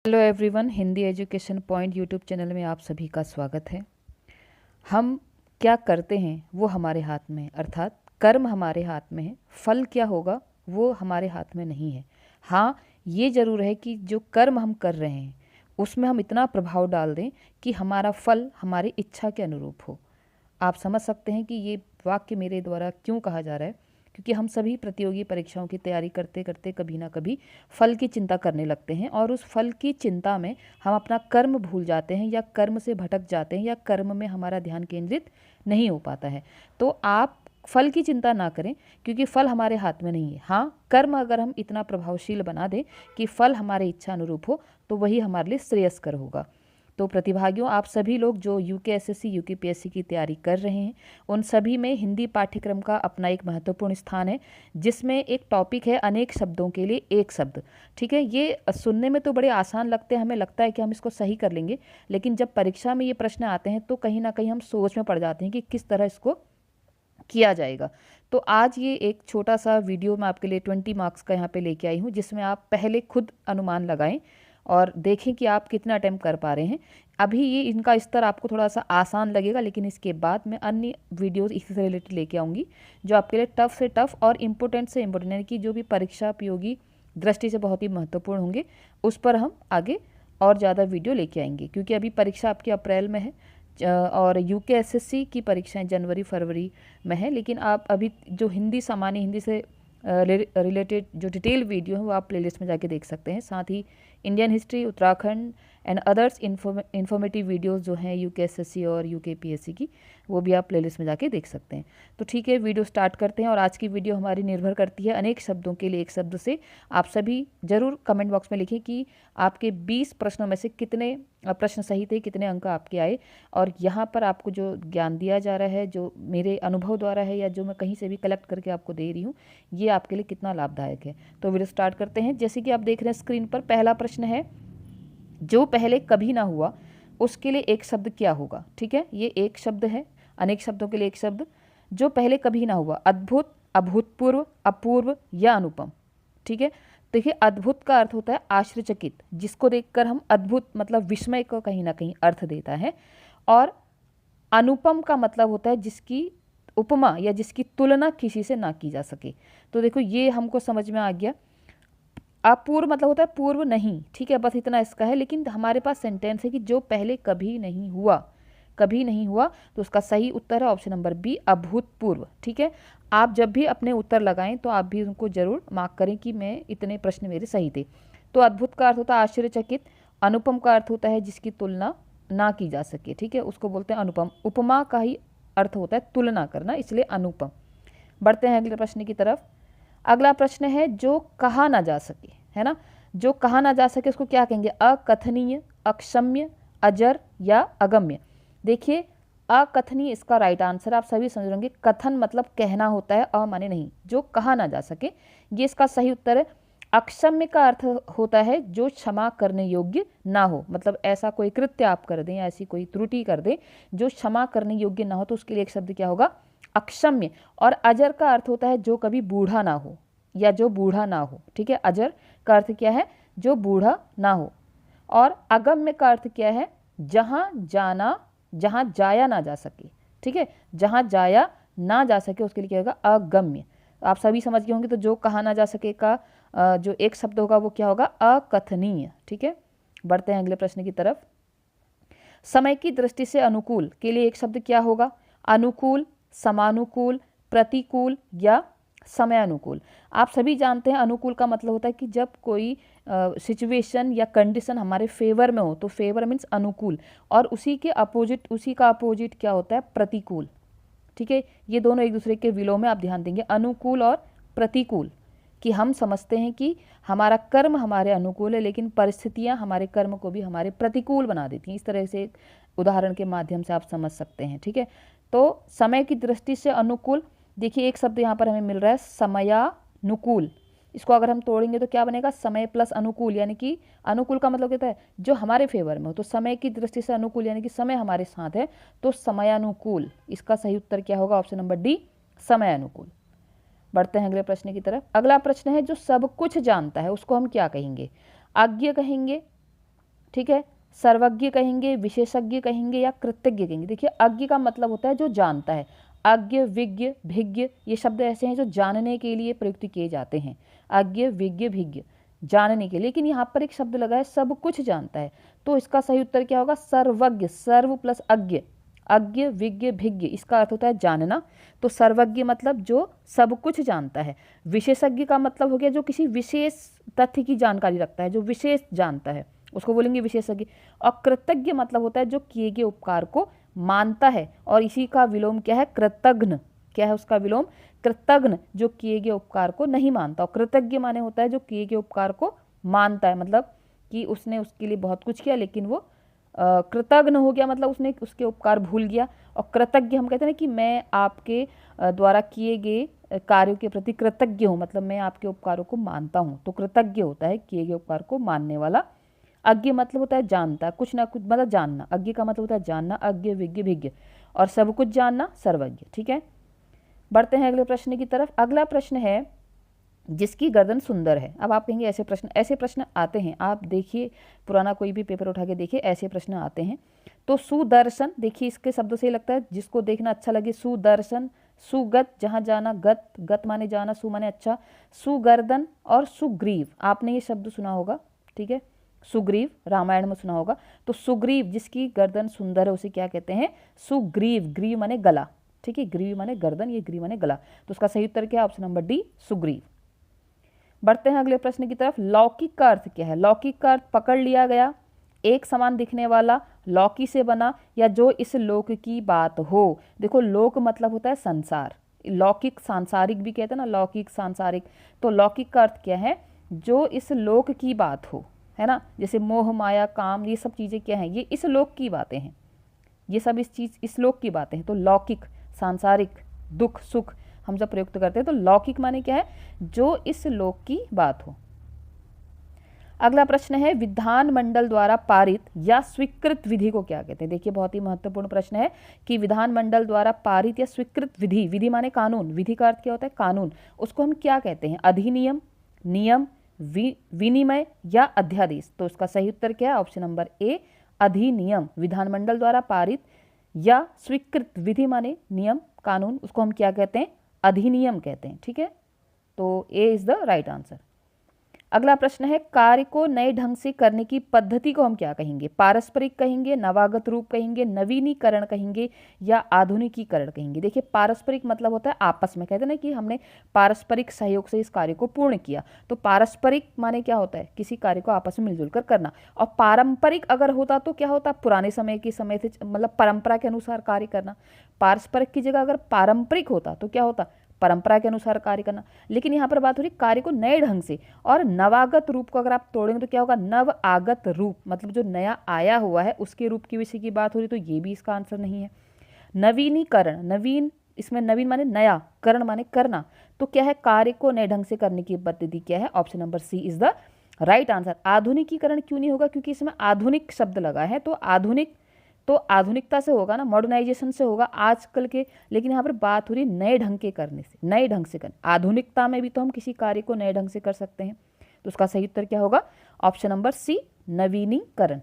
Hello everyone, Hindi education point YouTube channel में आप सभी का स्वागत है। हम क्या करते हैं वो हमारे हाथ में है, अर्थात कर्म हमारे हाथ में है, फल क्या होगा वो हमारे हाथ में नहीं है। हाँ, ये ज़रूर है कि जो कर्म हम कर रहे हैं उसमें हम इतना प्रभाव डाल दें कि हमारा फल हमारी इच्छा के अनुरूप हो। आप समझ सकते हैं कि ये वाक्य मेरे द्वारा क्यों कहा जा रहा है, क्योंकि हम सभी प्रतियोगी परीक्षाओं की तैयारी करते करते कभी ना कभी फल की चिंता करने लगते हैं और उस फल की चिंता में हम अपना कर्म भूल जाते हैं या कर्म से भटक जाते हैं या कर्म में हमारा ध्यान केंद्रित नहीं हो पाता है। तो आप फल की चिंता ना करें, क्योंकि फल हमारे हाथ में नहीं है। हाँ, कर्म अगर हम इतना प्रभावशील बना दें कि फल हमारे इच्छा अनुरूप हो तो वही हमारे लिए श्रेयस्कर होगा। तो प्रतिभागियों, आप सभी लोग जो यूकेएसएससी यूकेपीएससी की तैयारी कर रहे हैं उन सभी में हिंदी पाठ्यक्रम का अपना एक महत्वपूर्ण स्थान है, जिसमें एक टॉपिक है अनेक शब्दों के लिए एक शब्द। ठीक है, ये सुनने में तो बड़े आसान लगते हैं, हमें लगता है कि हम इसको सही कर लेंगे, लेकिन जब परीक्षा में ये प्रश्न आते हैं तो कहीं ना कहीं हम सोच में पड़ जाते हैं कि किस तरह इसको किया जाएगा। तो आज ये एक छोटा सा वीडियो मैं आपके लिए 20 मार्क्स का यहाँ पे लेके आई हूँ, जिसमें आप पहले खुद अनुमान लगाएं और देखें कि आप कितना अटेम्प्ट कर पा रहे हैं। अभी ये इनका स्तर आपको थोड़ा सा आसान लगेगा, लेकिन इसके बाद मैं अन्य वीडियोस इसी से रिलेटेड लेके आऊँगी जो आपके लिए टफ से टफ और इम्पोर्टेंट से इम्पोर्टेंट, यानी कि जो भी परीक्षा उपयोगी दृष्टि से बहुत ही महत्वपूर्ण होंगे उस पर हम आगे और ज़्यादा वीडियो लेके आएंगे, क्योंकि अभी परीक्षा आपकी अप्रैल में है और यूकेएसएससी की परीक्षाएं जनवरी फरवरी में है। लेकिन आप अभी जो हिंदी सामान्य हिंदी से रिलेटेड जो डिटेल वीडियो है वो आप प्लेलिस्ट में जाके देख सकते हैं। साथ ही Indian history, Uttarakhand and others informative videos जो हैं यूकेएसएससी और यूकेपीएससी की, वो भी आप प्लेलिस्ट में जाके देख सकते हैं। तो ठीक है, वीडियो स्टार्ट करते हैं। और आज की वीडियो हमारी निर्भर करती है अनेक शब्दों के लिए एक शब्द से। आप सभी ज़रूर कमेंट बॉक्स में लिखें कि आपके 20 प्रश्नों में से कितने प्रश्न सही थे, कितने अंक आपके आए। और यहाँ पर आपको जो ज्ञान दिया जा रहा है, जो मेरे अनुभव द्वारा है या जो मैं कहीं से भी कलेक्ट करके आपको दे रही हूँ, ये आपके लिए कितना लाभदायक है। तो वीडियो स्टार्ट करते हैं। जैसे कि आप देख रहे हैं स्क्रीन पर, पहला प्रश्न है, जो पहले कभी ना हुआ उसके लिए एक शब्द क्या होगा। ठीक है, ये एक शब्द है, अनेक शब्दों के लिए एक शब्द। जो पहले कभी ना हुआ, अद्भुत, अभूतपूर्व, अपूर्व या अनुपम। ठीक है, देखिए अद्भुत का अर्थ होता है आश्चर्यचकित, जिसको देखकर हम अद्भुत मतलब विस्मय को कहीं ना कहीं अर्थ देता है। और अनुपम का मतलब होता है जिसकी उपमा या जिसकी तुलना किसी से ना की जा सके। तो देखो ये हमको समझ में आ गया। अपूर्व मतलब होता है पूर्व नहीं। ठीक है, बस इतना इसका है। लेकिन हमारे पास सेंटेंस है कि जो पहले कभी नहीं हुआ, कभी नहीं हुआ, तो उसका सही उत्तर है ऑप्शन नंबर बी, अभूतपूर्व। ठीक है, आप जब भी अपने उत्तर लगाएं तो आप भी उनको जरूर मार्क करें कि मैं इतने प्रश्न मेरे सही थे। तो अद्भुत का अर्थ होता है आश्चर्यचकित, अनुपम का अर्थ होता है जिसकी तुलना ना की जा सके। ठीक है, उसको बोलते हैं अनुपम। उपमा का ही अर्थ होता है तुलना करना, इसलिए अनुपम। बढ़ते हैं अगले प्रश्न की तरफ। अगला प्रश्न है जो कहा ना जा सके, है ना। जो कहा ना जा सके उसको क्या कहेंगे, अकथनीय, अक्षम्य, अजर या अगम्य। देखिए अकथनीय इसका राइट आंसर, आप सभी समझ लेंगे। कथन मतलब कहना होता है, अ माने नहीं। जो कहा ना जा सके ये इसका सही उत्तर है। अक्षम्य का अर्थ होता है जो क्षमा करने योग्य ना हो, मतलब ऐसा कोई कृत्य आप कर दें या ऐसी कोई त्रुटि कर दें जो क्षमा करने योग्य ना हो, तो उसके लिए एक शब्द क्या होगा, अक्षम्य। और अजर का अर्थ होता है जो कभी बूढ़ा ना हो या जो बूढ़ा ना हो। ठीक है, अजर का अर्थ क्या है, जो बूढ़ा ना हो। और अगम्य का अर्थ क्या है, जहां जाया ना जा सके। ठीक है, जहां जाया ना जा सके उसके लिए क्या होगा, अगम्य। आप सभी समझ गए होंगे। तो जो कहा ना जा सके का जो एक शब्द होगा वो क्या होगा, अकथनीय। ठीक है, बढ़ते हैं अगले प्रश्न की तरफ। समय की दृष्टि से अनुकूल के लिए एक शब्द क्या होगा, अनुकूल, समानुकूल, प्रतिकूल या समयानुकूल। आप सभी जानते हैं अनुकूल का मतलब होता है कि जब कोई सिचुएशन या कंडीशन हमारे फेवर में हो, तो फेवर मीन्स अनुकूल, और उसी के अपोजिट, उसी का अपोजिट क्या होता है, प्रतिकूल। ठीक है, ये दोनों एक दूसरे के विलोम में आप ध्यान देंगे, अनुकूल और प्रतिकूल। कि हम समझते हैं कि हमारा कर्म हमारे अनुकूल है, लेकिन परिस्थितियां हमारे कर्म को भी हमारे प्रतिकूल बना देती हैं। इस तरह से उदाहरण के माध्यम से आप समझ सकते हैं। ठीक है, तो समय की दृष्टि से अनुकूल, देखिए एक शब्द यहाँ पर हमें मिल रहा है समयानुकूल। इसको अगर हम तोड़ेंगे तो क्या बनेगा, समय प्लस अनुकूल, यानी कि अनुकूल का मतलब कहता है जो हमारे फेवर में हो। तो समय की दृष्टि से अनुकूल यानी कि समय हमारे साथ है, तो समयानुकूल। इसका सही उत्तर क्या होगा, ऑप्शन नंबर डी, समयानुकूल। बढ़ते हैं अगले प्रश्न की तरफ। अगला प्रश्न है जो सब कुछ जानता है उसको हम क्या कहेंगे, अज्ञ कहेंगे, ठीक है। सर्वज्ञ कहेंगे, विशेषज्ञ कहेंगे या कृतज्ञ कहेंगे। देखिए अज्ञ का मतलब होता है जो जानता है। अज्ञ, विज्ञ, भिज्ञ ये शब्द ऐसे हैं जो जानने के लिए प्रयुक्त किए जाते हैं। अज्ञ, विज्ञ, भिज्ञ जानने के लिए। लेकिन यहाँ पर एक शब्द लगा है सब कुछ जानता है, तो इसका सही उत्तर क्या होगा? सर्वज्ञ। सर्व प्लस अज्ञ, अज्ञ, विज्ञ, भिज्ञ इसका अर्थ होता है जानना। तो सर्वज्ञ मतलब जो सब कुछ जानता है। विशेषज्ञ का मतलब हो गया जो किसी विशेष तथ्य की जानकारी रखता है, जो विशेष जानता है, उसको बोलेंगे विशेषज्ञ। और कृतज्ञ मतलब होता है जो किए गए उपकार को मानता है, और इसी का विलोम क्या है? कृतज्ञ। क्या है उसका विलोम? कृतज्ञ, जो किए गए उपकार को नहीं मानता। और कृतज्ञ माने होता है जो किए गए उपकार को मानता है, मतलब कि उसने उसके लिए बहुत कुछ किया लेकिन वो कृतज्ञ हो गया, मतलब उसने उसके उपकार भूल गया। और कृतज्ञ हम कहते हैं ना कि मैं आपके द्वारा किए गए कार्यों के प्रति कृतज्ञ हूँ, मतलब मैं आपके उपकारों को मानता हूँ। तो कृतज्ञ होता है किए गए उपकार को मानने वाला। अज्ञ मतलब होता है जानता, कुछ ना कुछ मतलब जानना। अज्ञ का मतलब होता है जानना, अज्ञ, विज्ञ, भिज्ञ। और सब कुछ जानना सर्वज्ञ। ठीक है, बढ़ते हैं अगले प्रश्न की तरफ। अगला प्रश्न है जिसकी गर्दन सुंदर है। अब आप कहेंगे ऐसे प्रश्न आते हैं, आप देखिए पुराना कोई भी पेपर उठा के देखिए, ऐसे प्रश्न आते हैं। तो सुदर्शन, देखिए इसके शब्दों से ही लगता है जिसको देखना अच्छा लगे। सुदर्शन, सुगत जहाँ जाना, गत, गत माने जाना, सु माने अच्छा, सुगर्दन और सुग्रीव, आपने ये शब्द सुना होगा। ठीक है, सुग्रीव रामायण में सुना होगा। तो सुग्रीव जिसकी गर्दन सुंदर है उसे क्या कहते हैं? सुग्रीव। ग्रीव माने गला। ठीक है, ग्रीव माने गर्दन, ये ग्रीव माने गला। तो उसका सही उत्तर क्या है? Option number D, Sugriva. बढ़ते हैं अगले प्रश्न की तरफ। लौकिक का अर्थ क्या है? लौकिक का अर्थ पकड़ लिया गया, एक समान दिखने वाला, लौकी से बना, या जो इस लोक की बात हो। देखो लोक मतलब होता है संसार, लौकिक सांसारिक भी कहते हैं ना, लौकिक सांसारिक। तो लौकिक का अर्थ क्या है? जो इस लोक की बात हो, है ना। जैसे मोह, माया, काम, ये सब चीज़ें क्या हैं? ये इस लोक की बातें हैं, ये सब इस लोक की बातें हैं। तो लौकिक, सांसारिक, दुख, सुख हम जब प्रयुक्त करते हैं तो लौकिक माने क्या है? जो इस लोक की बात हो। अगला प्रश्न है विधानमंडल द्वारा पारित या स्वीकृत विधि को क्या कहते हैं? देखिए बहुत ही महत्वपूर्ण प्रश्न है कि विधानमंडल द्वारा पारित या स्वीकृत विधि, विधि माने कानून, विधि का अर्थ क्या होता है? कानून, उसको हम क्या कहते हैं? अधिनियम, नियम, विनिमय या अध्यादेश। तो उसका सही उत्तर क्या है? ऑप्शन नंबर ए, अधिनियम। विधानमंडल द्वारा पारित या स्वीकृत विधि माने नियम, कानून, उसको हम क्या कहते हैं? अधिनियम कहते हैं। ठीक है, तो ए इज द राइट आंसर। अगला प्रश्न है कार्य को नए ढंग से करने की पद्धति को हम क्या कहेंगे? पारस्परिक कहेंगे, नवागत रूप कहेंगे, नवीनीकरण कहेंगे या आधुनिकीकरण कहेंगे। देखिए पारस्परिक मतलब होता है आपस में, कहते हैं ना कि हमने पारस्परिक सहयोग से इस कार्य को पूर्ण किया। तो पारस्परिक माने क्या होता है? किसी कार्य को आपस में मिलजुल कर करना। और पारंपरिक अगर होता तो क्या होता? पुराने समय से मतलब परंपरा के अनुसार कार्य करना। पारस्परिक की जगह अगर पारंपरिक होता तो क्या होता? परंपरा के अनुसार कार्य करना। लेकिन यहाँ पर बात हो रही कार्य को नए ढंग से। और नवागत रूप को अगर आप तोड़ेंगे तो क्या होगा? नव आगत रूप, मतलब जो नया आया हुआ है उसके रूप के विषय की बात हो रही, तो ये भी इसका आंसर नहीं है। नवीनीकरण, नवीन, इसमें नवीन माने नया, करण माने करना। तो क्या है? कार्य को नए ढंग से करने की पद्धति क्या है? Option number C is the right answer. आधुनिकीकरण क्यों नहीं होगा? क्योंकि इसमें आधुनिक शब्द लगा है, तो आधुनिक तो आधुनिकता से होगा ना, मॉडर्नाइजेशन से होगा आजकल के। लेकिन यहाँ पर बात हो रही नए ढंग के करने से, नए ढंग से करने। आधुनिकता में भी तो हम किसी कार्य को नए ढंग से कर सकते हैं। तो उसका सही उत्तर क्या होगा? ऑप्शन नंबर सी, नवीनीकरण।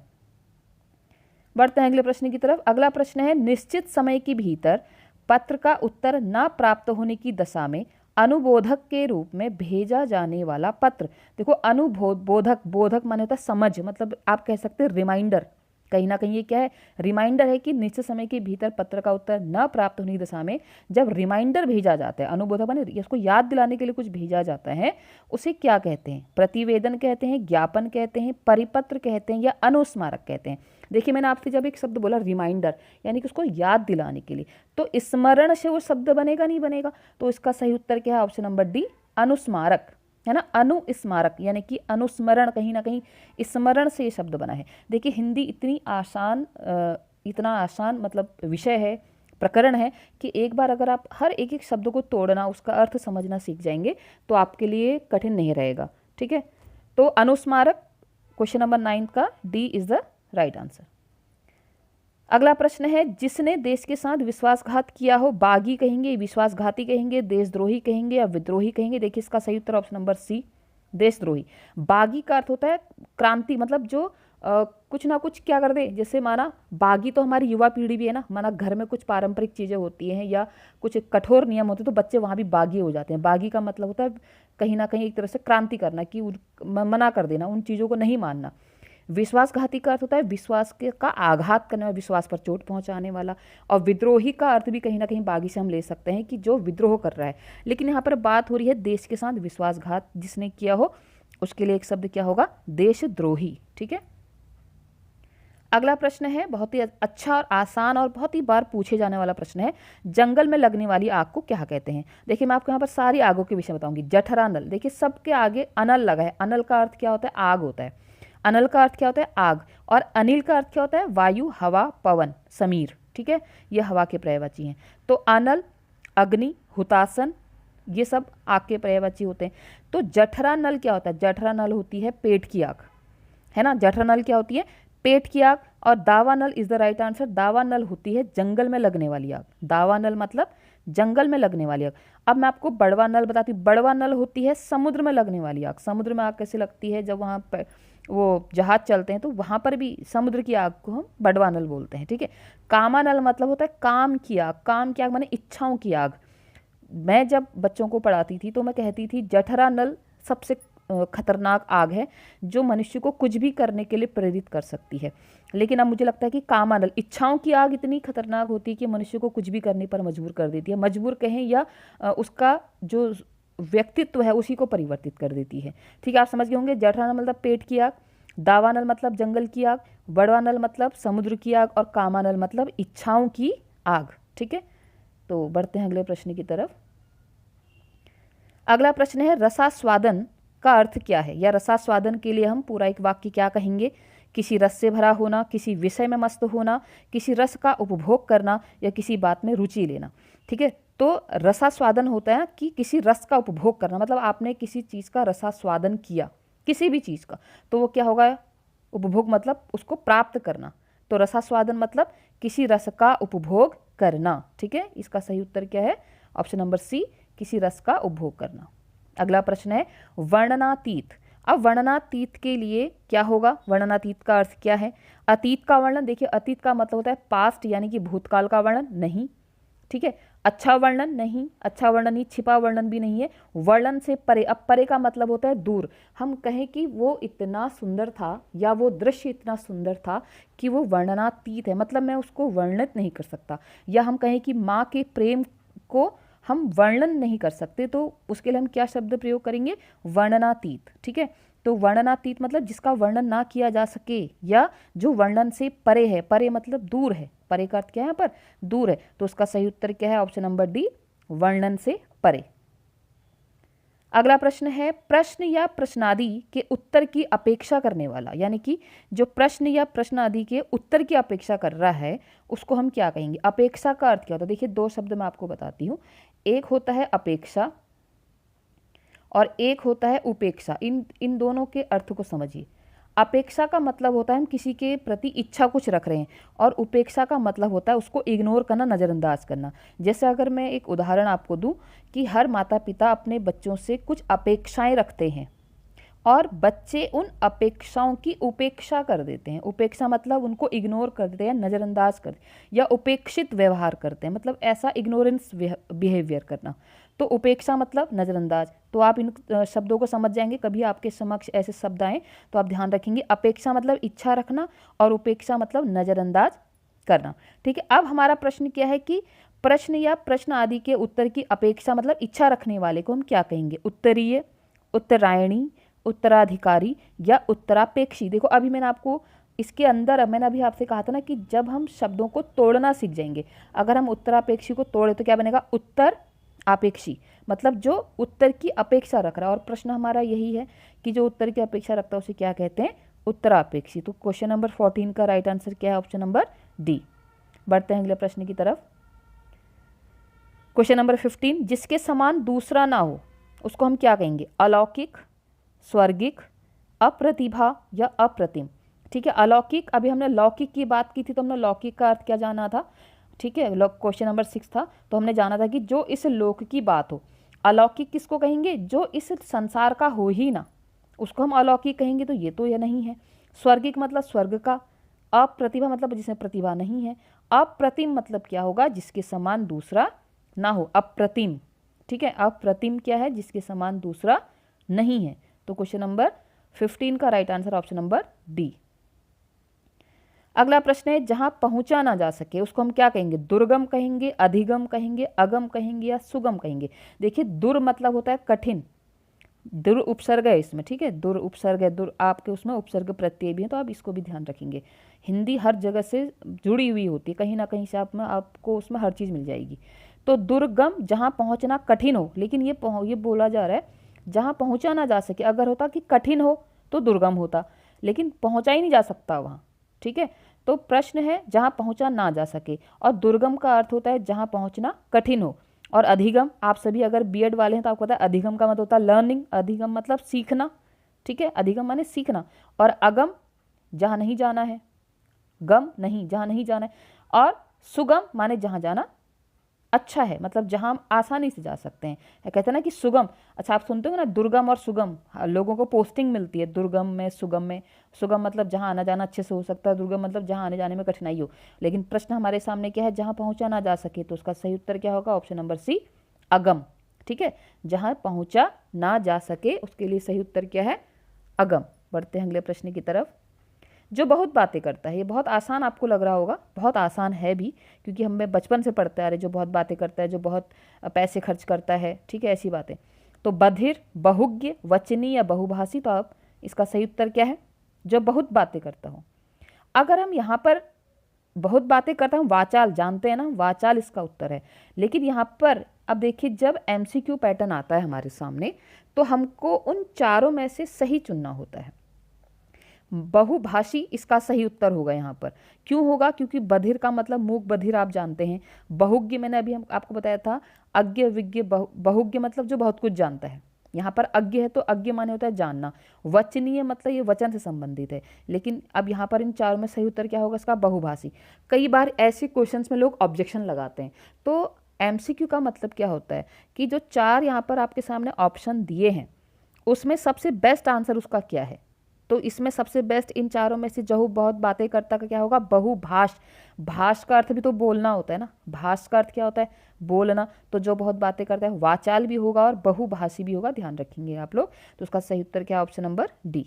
बढ़ते हैं अगले प्रश्न की तरफ। अगला प्रश्न है निश्चित समय के भीतर पत्र का उत्तर न प्राप्त होने की दशा में अनुबोधक के रूप में भेजा जाने वाला पत्र। देखो अनुबोधक, बोधक माने होता है समझ, मतलब आप कह सकते हैं रिमाइंडर। कहीं ना कहीं ये क्या है? रिमाइंडर है कि निश्चित समय के भीतर पत्र का उत्तर न प्राप्त होने की दशा में जब रिमाइंडर भेजा जाता है, अनुबोधक माने इसको याद दिलाने के लिए कुछ भेजा जाता है, उसे क्या कहते हैं? प्रतिवेदन कहते हैं, ज्ञापन कहते हैं, परिपत्र कहते हैं या अनुस्मारक कहते हैं। देखिए मैंने आपसे जब एक शब्द बोला रिमाइंडर, यानी कि उसको याद दिलाने के लिए, तो स्मरण से वो शब्द बनेगा नहीं बनेगा? तो इसका सही उत्तर क्या है? ऑप्शन नंबर डी, अनुस्मारक, है ना। अनुस्मारक यानी कि अनुस्मरण, कहीं ना कहीं स्मरण से ये शब्द बना है। देखिए हिंदी इतना आसान मतलब विषय है, प्रकरण है कि एक बार अगर आप हर एक एक शब्द को तोड़ना, उसका अर्थ समझना सीख जाएंगे तो आपके लिए कठिन नहीं रहेगा। ठीक है, तो अनुस्मारक क्वेश्चन नंबर 9 का D is the right answer. अगला प्रश्न है जिसने देश के साथ विश्वासघात किया हो, बागी कहेंगे, विश्वासघाती कहेंगे, देशद्रोही कहेंगे या विद्रोही कहेंगे। देखिए इसका सही उत्तर ऑप्शन नंबर सी, देशद्रोही। बागी का अर्थ होता है क्रांति, मतलब जो कुछ ना कुछ क्या कर दे, जैसे माना बागी तो हमारी युवा पीढ़ी भी है ना, माना घर में कुछ पारंपरिक चीज़ें होती हैं या कुछ कठोर नियम होते हैं तो बच्चे वहाँ भी बागी हो जाते हैं। बागी का मतलब होता है कहीं ना कहीं एक तरह से क्रांति करना, कि मना कर देना, उन चीज़ों को नहीं मानना। विश्वासघाती का अर्थ होता है विश्वास के का आघात करने वाला, विश्वास पर चोट पहुंचाने वाला। और विद्रोही का अर्थ भी कहीं ना कहीं बागी से हम ले सकते हैं कि जो विद्रोह कर रहा है। लेकिन यहाँ पर बात हो रही है देश के साथ विश्वासघात जिसने किया हो, उसके लिए एक शब्द क्या होगा, देशद्रोही। ठीक है, अगला प्रश्न है बहुत ही अच्छा और आसान और बहुत ही बार पूछे जाने वाला प्रश्न है, जंगल में लगने वाली आग को क्या कहते हैं। देखिए मैं आपको यहाँ पर सारी आगों के विषय बताऊंगी। जठरा नल, देखिए सबके आगे अनल लगा है, अनल का अर्थ क्या होता है, आग होता है। अनल का अर्थ क्या होता है, आग। और अनिल का अर्थ क्या होता है, वायु, हवा, पवन, समीर। ठीक है, ये हवा के पर्यायवाची हैं। तो अनल, अग्नि, हुतासन, ये सब आग के पर्यायवाची होते हैं। तो जठरा नल क्या होता है, जठरा नल होती है पेट की आग, है ना। जठरा नल क्या होती है, पेट की आग। और दावानल इज द राइट आंसर, दावानल होती है जंगल में लगने वाली आग। दावानल मतलब जंगल में लगने वाली आग। अब मैं आपको बड़वा नल बताती हूँ। बड़वा नल होती है समुद्र में लगने वाली आग। समुद्र में आग कैसे लगती है, जब वहाँ पर वो जहाज चलते हैं तो वहाँ पर भी समुद्र की आग को हम बड़वा नल बोलते हैं। ठीक है, कामा नल मतलब होता है काम की आग। काम की आग माने इच्छाओं की आग। मैं जब बच्चों को पढ़ाती थी तो मैं कहती थी जठरा नल सबसे खतरनाक आग है जो मनुष्य को कुछ भी करने के लिए प्रेरित कर सकती है। लेकिन अब मुझे लगता है कि कामानल, इच्छाओं की आग इतनी खतरनाक होती है कि मनुष्य को कुछ भी करने पर मजबूर कर देती है। मजबूर कहें या उसका जो व्यक्तित्व है उसी को परिवर्तित कर देती है। ठीक है, आप समझ गए होंगे। जठरा नल मतलब पेट की आग, दावानल मतलब जंगल की आग, बड़वानल मतलब समुद्र की आग, और कामानल मतलब इच्छाओं की आग। ठीक है, तो बढ़ते हैं अगले प्रश्न की तरफ। अगला प्रश्न है रसास्वादन का अर्थ क्या है, या रसास्वादन के लिए हम पूरा एक वाक्य क्या कहेंगे। किसी रस से भरा होना, किसी विषय में मस्त होना, किसी रस का उपभोग करना, या किसी बात में रुचि लेना। ठीक है, तो रसास्वादन होता है कि किसी रस का उपभोग करना, मतलब आपने किसी चीज़ का रसास्वादन किया, किसी भी चीज़ का, तो वो क्या होगा, उपभोग मतलब उसको प्राप्त करना। तो रसास्वादन मतलब किसी रस का उपभोग करना। ठीक है, इसका सही उत्तर क्या है, ऑप्शन नंबर सी, किसी रस का उपभोग करना। अगला प्रश्न है वर्णनातीत। अब वर्णनातीत के लिए क्या होगा, वर्णनातीत का अर्थ क्या है। अतीत का वर्णन, देखिए अतीत का मतलब होता है पास्ट यानी कि भूतकाल का वर्णन नहीं। ठीक है, अच्छा वर्णन नहीं, अच्छा वर्णन ही, छिपा वर्णन भी नहीं है। वर्णन से परे, अब परे का मतलब होता है दूर। हम कहें कि वो इतना सुंदर था या वो दृश्य इतना सुंदर था कि वो वर्णनातीत है, मतलब मैं उसको वर्णित नहीं कर सकता। या हम कहें कि माँ के प्रेम को हम वर्णन नहीं कर सकते, तो उसके लिए हम क्या शब्द प्रयोग करेंगे, वर्णनातीत। ठीक है, तो वर्णनातीत मतलब जिसका वर्णन ना किया जा सके या जो वर्णन से परे है। परे मतलब दूर है, परे का अर्थ क्या है यहाँ पर, दूर है। तो उसका सही उत्तर क्या है, ऑप्शन नंबर डी, वर्णन से परे। अगला प्रश्न है प्रश्न या प्रश्नादि के उत्तर की अपेक्षा करने वाला, यानी कि जो प्रश्न या प्रश्नादि के उत्तर की अपेक्षा कर रहा है उसको हम क्या कहेंगे। अपेक्षा का अर्थ क्या होता है, देखिए दो शब्द मैं आपको बताती हूँ। एक होता है अपेक्षा और एक होता है उपेक्षा। इन दोनों के अर्थ को समझिए। अपेक्षा का मतलब होता है हम किसी के प्रति इच्छा कुछ रख रहे हैं, और उपेक्षा का मतलब होता है उसको इग्नोर करना, नज़रअंदाज करना। जैसे अगर मैं एक उदाहरण आपको दूं कि हर माता पिता अपने बच्चों से कुछ अपेक्षाएं रखते हैं और बच्चे उन अपेक्षाओं की उपेक्षा कर देते हैं। उपेक्षा मतलब उनको इग्नोर कर देते हैं, नज़रअंदाज कर या उपेक्षित व्यवहार करते हैं, मतलब ऐसा इग्नोरेंस बिहेवियर करना। तो उपेक्षा मतलब नज़रअंदाज। तो आप इन शब्दों को समझ जाएंगे, कभी आपके समक्ष ऐसे शब्द आए तो आप ध्यान रखेंगे। अपेक्षा मतलब इच्छा रखना और उपेक्षा मतलब नज़रअंदाज करना। ठीक है, अब हमारा प्रश्न क्या है कि प्रश्न या प्रश्न आदि के उत्तर की अपेक्षा मतलब इच्छा रखने वाले को हम क्या कहेंगे, उत्तरीय, उत्तरायणी, उत्तराधिकारी या उत्तरापेक्षी। देखो अभी मैंने आपको इसके अंदर, मैंने अभी आपसे कहा था ना कि जब हम शब्दों को तोड़ना सीख जाएंगे, अगर हम उत्तरापेक्षी को तोड़े तो क्या बनेगा, उत्तर आपेक्षी, मतलब जो उत्तर की अपेक्षा रख रहा है। और प्रश्न हमारा यही है कि जो उत्तर की अपेक्षा रखता है उसे क्या कहते हैं, उत्तरापेक्षी। तो क्वेश्चन नंबर 14 का राइट आंसर क्या है, ऑप्शन नंबर डी। बढ़ते हैं अगले प्रश्न की तरफ। क्वेश्चन नंबर 15, जिसके समान दूसरा ना हो उसको हम क्या कहेंगे, अलौकिक, स्वर्गिक, अप्रतिभा या अप्रतिम। ठीक है, अलौकिक, अभी हमने लौकिक की बात की थी तो हमने लौकिक का अर्थ क्या जाना था। ठीक है, क्वेश्चन नंबर 6 था तो हमने जाना था कि जो इस लोक की बात हो। अलौकिक किसको कहेंगे, जो इस संसार का हो ही ना, उसको हम अलौकिक कहेंगे, तो ये नहीं है। स्वर्गिक मतलब स्वर्ग का, अप्रतिभा मतलब जिसमें प्रतिभा नहीं है, अप्रतिम मतलब क्या होगा, जिसके समान दूसरा ना हो, अप्रतिम। ठीक है, अप्रतिम क्या है, जिसके समान दूसरा नहीं है। तो क्वेश्चन नंबर 15 का right answer option number D. अगला प्रश्न है, जहां पहुंचा ना जा सके उसको हम क्या कहेंगे, दुर्गम कहेंगे, अधिगम कहेंगे, अगम कहेंगे या सुगम कहेंगे। देखिए दुर मतलब होता है कठिन, दुर उपसर्ग है इसमें, ठीक है, दुर उपसर्ग है, दुर आपके उसमें उपसर्ग प्रत्यय भी है, तो आप इसको भी ध्यान रखेंगे। हिंदी हर जगह से जुड़ी हुई होती है, कहीं ना कहीं से आपको उसमें हर चीज़ मिल जाएगी। तो दुर्गम जहाँ पहुँचना कठिन हो, लेकिन ये बोला जा रहा है जहाँ पहुँचा ना जा सके। अगर होता कि कठिन हो तो दुर्गम होता, लेकिन पहुँचा ही नहीं जा सकता वहाँ। ठीक है, तो प्रश्न है जहाँ पहुँचा ना जा सके, और दुर्गम का अर्थ होता है जहाँ पहुँचना कठिन हो। और अधिगम, आप सभी अगर बीएड वाले हैं तो आपको पता है अधिगम का मतलब होता है लर्निंग, अधिगम मतलब सीखना। ठीक है, अधिगम माने सीखना। और अगम जहाँ नहीं जाना है, गम नहीं, जहाँ नहीं जाना है। और सुगम माने जहाँ जाना अच्छा है, मतलब जहाँ हम आसानी से जा सकते हैं। कहते हैं ना कि सुगम, अच्छा आप सुनते हो ना दुर्गम और सुगम, लोगों को पोस्टिंग मिलती है दुर्गम में सुगम में। सुगम मतलब जहाँ आना जाना अच्छे से हो सकता है, दुर्गम मतलब जहाँ आने जाने में कठिनाई हो। लेकिन प्रश्न हमारे सामने क्या है, जहाँ पहुँचा ना जा सके, तो उसका सही उत्तर क्या होगा, ऑप्शन नंबर सी अगम। ठीक है, जहाँ पहुँचा ना जा सके उसके लिए सही उत्तर क्या है, अगम। बढ़ते हैं अगले प्रश्न की तरफ। जो बहुत बातें करता है, ये बहुत आसान आपको लग रहा होगा, बहुत आसान है भी, क्योंकि हमें बचपन से पढ़ते आ रहे, जो बहुत बातें करता है, जो बहुत पैसे खर्च करता है, ठीक है, ऐसी बातें। तो बधिर, बहुज्ञ, वचनी या बहुभाषी, तो आप इसका सही उत्तर क्या है, जो बहुत बातें करता हो। अगर हम यहाँ पर बहुत बातें करता हूँ, वाचाल जानते हैं ना, वाचाल इसका उत्तर है। लेकिन यहाँ पर अब देखिए जब एमसीक्यू पैटर्न आता है हमारे सामने, तो हमको उन चारों में से सही चुनना होता है। बहुभाषी इसका सही उत्तर होगा यहाँ पर। क्यों होगा, क्योंकि बधिर का मतलब मूक बधिर आप जानते हैं। बहुज्ञ मैंने अभी आपको बताया था, अज्ञ विज्ञ, बहुज्ञ मतलब जो बहुत कुछ जानता है। यहाँ पर अज्ञ है तो अज्ञ माने होता है जानना। वचनीय मतलब ये वचन से संबंधित है। लेकिन अब यहाँ पर इन चारों में सही उत्तर क्या होगा इसका, बहुभाषी। कई बार ऐसे क्वेश्चंस में लोग ऑब्जेक्शन लगाते हैं। तो एमसीक्यू का मतलब क्या होता है कि जो चार यहाँ पर आपके सामने ऑप्शन दिए हैं उसमें सबसे बेस्ट आंसर उसका क्या है। तो इसमें सबसे बेस्ट इन चारों में से जो बहुत बातें करता का क्या होगा, बहुभाष। भाष का अर्थ भी तो बोलना होता है ना, भाष का अर्थ क्या होता है, बोलना। तो जो बहुत बातें करता है वाचाल भी होगा और बहुभाषी भी होगा, ध्यान रखेंगे आप लोग। तो उसका सही उत्तर क्या है, ऑप्शन नंबर डी।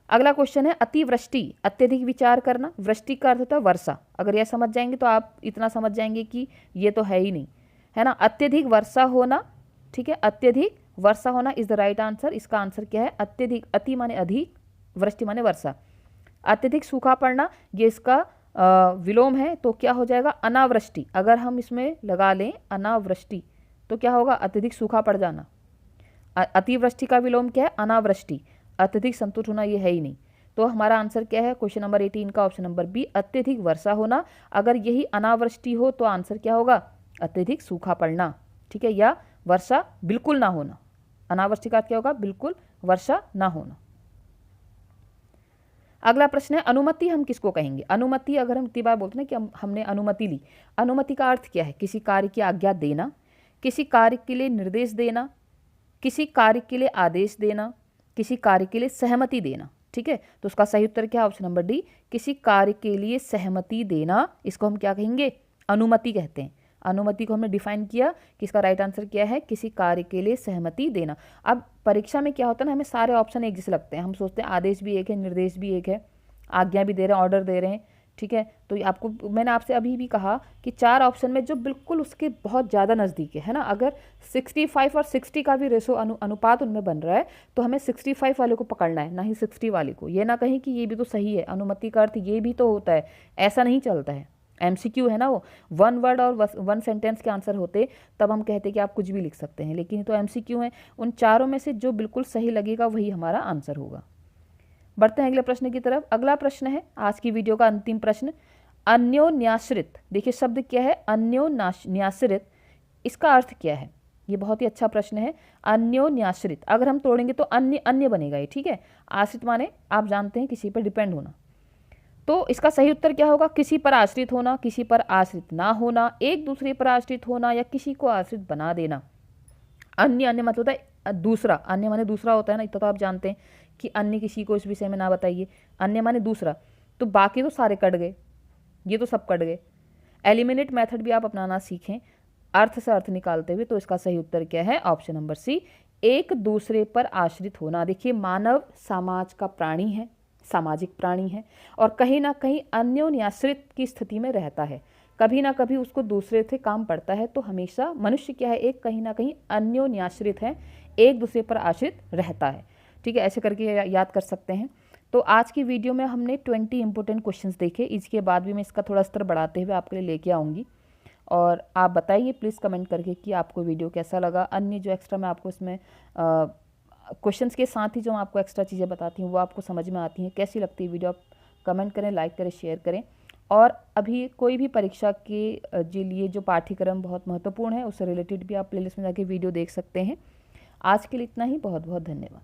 अगला क्वेश्चन है, अतिवृष्टि, अत्यधिक विचार करना। वृष्टि का अर्थ होता है वर्षा। अगर यह समझ जाएंगे तो आप इतना समझ जाएंगे कि ये तो है ही नहीं, है ना। अत्यधिक वर्षा होना, ठीक है, अत्यधिक वर्षा होना इज द राइट आंसर। इसका आंसर क्या है, अत्यधिक, अति माने अधिक, वृष्टि माने वर्षा। अत्यधिक सूखा पड़ना, ये इसका विलोम है, तो क्या हो जाएगा, अनावृष्टि। अगर हम इसमें लगा लें अनावृष्टि तो क्या होगा, अत्यधिक सूखा पड़ जाना। अतिवृष्टि का विलोम क्या है, अनावृष्टि। अत्यधिक संतुष्ट होना ये है ही नहीं। तो हमारा आंसर क्या है, क्वेश्चन नंबर 18 का ऑप्शन नंबर बी, अत्यधिक वर्षा होना। अगर यही अनावृष्टि हो तो आंसर क्या होगा, अत्यधिक सूखा पड़ना, ठीक है, या वर्षा बिल्कुल ना होना। अनावृष्टि का क्या होगा, बिल्कुल वर्षा ना होना। अगला प्रश्न है, अनुमति हम किसको कहेंगे। अनुमति अगर हम इतनी बार बोलते हैं कि हमने अनुमति ली, अनुमति का अर्थ क्या है, किसी कार्य की आज्ञा देना, किसी कार्य के लिए निर्देश देना, किसी कार्य के लिए आदेश देना, किसी कार्य के लिए सहमति देना। ठीक है, तो उसका सही उत्तर क्या है, ऑप्शन नंबर डी, किसी कार्य के लिए सहमति देना, इसको हम क्या कहेंगे, अनुमति कहते हैं। अनुमति को हमने डिफाइन किया कि इसका राइट आंसर क्या है, किसी कार्य के लिए सहमति देना। अब परीक्षा में क्या होता है ना, हमें सारे ऑप्शन एक जैसे लगते हैं, हम सोचते हैं आदेश भी एक है, निर्देश भी एक है, आज्ञा भी दे रहे हैं, ऑर्डर दे रहे हैं। ठीक है, तो आपको मैंने आपसे अभी भी कहा कि चार ऑप्शन में जो बिल्कुल उसके बहुत ज़्यादा नज़दीक है ना, अगर 65 और 60 का भी रेशो अनुपात उनमें बन रहा है तो हमें 65 वाले को पकड़ना है, ना ही 60 वाले को। ये ना कहीं कि ये भी तो सही है, अनुमति का अर्थ ये भी तो होता है, ऐसा नहीं चलता है। एमसीक्यू है ना, वो वन वर्ड और वन सेंटेंस के आंसर होते तब हम कहते कि आप कुछ भी लिख सकते हैं, लेकिन तो एमसीक्यू है। उन चारों में से जो बिल्कुल सही लगेगा वही हमारा आंसर होगा। बढ़ते हैं अगले प्रश्न की तरफ। अगला प्रश्न है आज की वीडियो का अंतिम प्रश्न, अन्योन्याश्रित। देखिए शब्द क्या है, अन्योन्याश्रित, इसका अर्थ क्या है, ये बहुत ही अच्छा प्रश्न है। अन्योन्याश्रित अगर हम तोड़ेंगे तो अन्य अन्य बनेगा ये, ठीक है। आश्रित माने आप जानते हैं किसी पर डिपेंड होना, तो इसका सही उत्तर क्या होगा, किसी पर आश्रित होना, किसी पर आश्रित ना होना, एक दूसरे पर आश्रित होना या किसी को आश्रित बना देना। अन्य अन्य मतलब होता है दूसरा, अन्य माने दूसरा होता है ना, इतना तो आप जानते हैं कि अन्य किसी को इस विषय में ना बताइए। अन्य माने दूसरा, तो बाकी तो सारे कट गए, ये तो सब कट गए। एलिमिनेट मेथड भी आप अपनाना सीखें अर्थ से अर्थ निकालते हुए। तो इसका सही उत्तर क्या है? ऑप्शन नंबर सी, एक दूसरे पर आश्रित होना। देखिए, मानव समाज का प्राणी है, सामाजिक प्राणी है, और कहीं ना कहीं अन्योन्याश्रित की स्थिति में रहता है। कभी ना कभी उसको दूसरे से काम पड़ता है। तो हमेशा मनुष्य क्या है? एक कहीं ना कहीं अन्योन्याश्रित है, एक दूसरे पर आश्रित रहता है। ठीक है, ऐसे करके याद कर सकते हैं। तो आज की वीडियो में हमने 20 इंपॉर्टेंट क्वेश्चंस देखे। इसके बाद भी मैं इसका थोड़ा स्तर बढ़ाते हुए आपके लिए लेके आऊँगी, और आप बताइए प्लीज़ कमेंट करके कि आपको वीडियो कैसा लगा। अन्य जो एक्स्ट्रा मैं आपको इसमें क्वेश्चंस के साथ ही जो मैं आपको एक्स्ट्रा चीज़ें बताती हूँ वो आपको समझ में आती हैं, कैसी लगती है वीडियो, आप कमेंट करें, लाइक करें, शेयर करें। और अभी कोई भी परीक्षा के लिए जो पाठ्यक्रम बहुत महत्वपूर्ण है उससे रिलेटेड भी आप प्लेलिस्ट में जाके वीडियो देख सकते हैं। आज के लिए इतना ही, बहुत बहुत धन्यवाद।